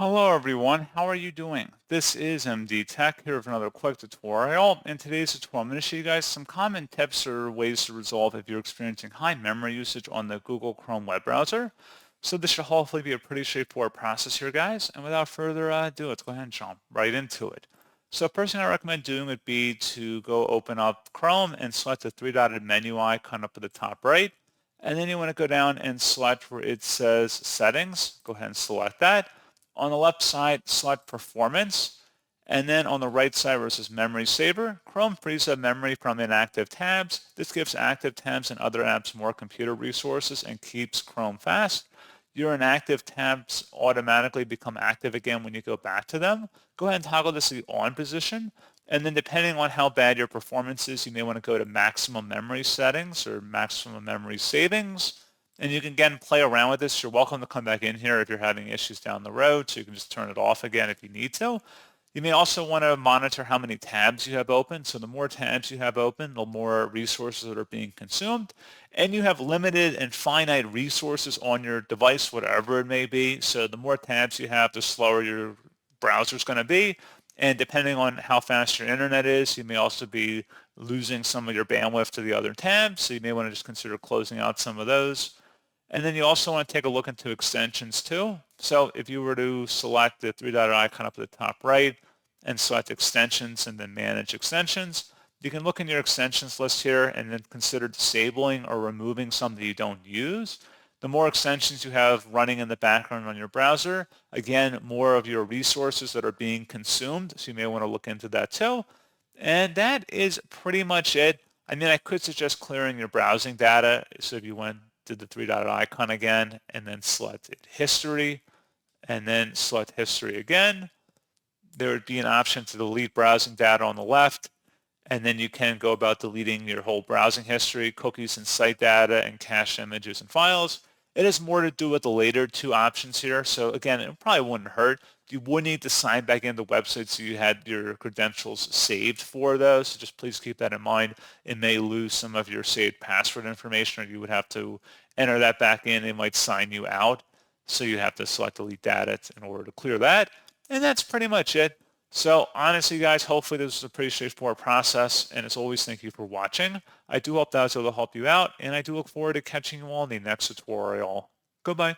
Hello everyone, how are you doing? This is MD Tech here with another quick tutorial. In today's tutorial, I'm going to show you guys some common tips or ways to resolve if you're experiencing high memory usage on the Google Chrome web browser. So this should hopefully be a pretty straightforward process here, guys. And without further ado, let's go ahead and jump right into it. So first thing I recommend doing would be to go open up Chrome and select the three-dotted menu icon up at the top right. And then you want to go down and select where it says Settings. Go ahead and select that. On the left side, select Performance, and then on the right side where it says Memory Saver, Chrome frees up memory from inactive tabs. This gives active tabs and other apps more computer resources and keeps Chrome fast. Your inactive tabs automatically become active again when you go back to them. Go ahead and toggle this to the on position, and then depending on how bad your performance is, you may want to go to maximum memory settings or maximum memory savings. And you can again play around with this. You're welcome to come back in here if you're having issues down the road, so you can just turn it off again if you need to. You may also want to monitor how many tabs you have open. So the more tabs you have open, the more resources that are being consumed. And you have limited and finite resources on your device, whatever it may be. So the more tabs you have, the slower your browser is going to be. And depending on how fast your internet is, you may also be losing some of your bandwidth to the other tabs. So you may want to just consider closing out some of those. And then you also want to take a look into extensions too. So if you were to select the three-dotted icon up at the top right and select extensions and then manage extensions, you can look in your extensions list here and then consider disabling or removing some that you don't use. The more extensions you have running in the background on your browser, again, more of your resources that are being consumed. So you may want to look into that too. And that is pretty much it. I mean, I could suggest clearing your browsing data. So if you went to the three-dotted icon again and then select history and then select history again, there would be an option to delete browsing data on the left. And then you can go about deleting your whole browsing history, cookies and site data, and cache images and files. It has more to do with the later two options here. So again, it probably wouldn't hurt. You would need to sign back into the website so you had your credentials saved for those. So just please keep that in mind. It may lose some of your saved password information, or you would have to enter that back in. It might sign you out. So you have to select delete data in order to clear that. And that's pretty much it. So honestly, guys, hopefully this is a pretty straightforward process. And as always, thank you for watching. I do hope that was able to help you out. And I do look forward to catching you all in the next tutorial. Goodbye.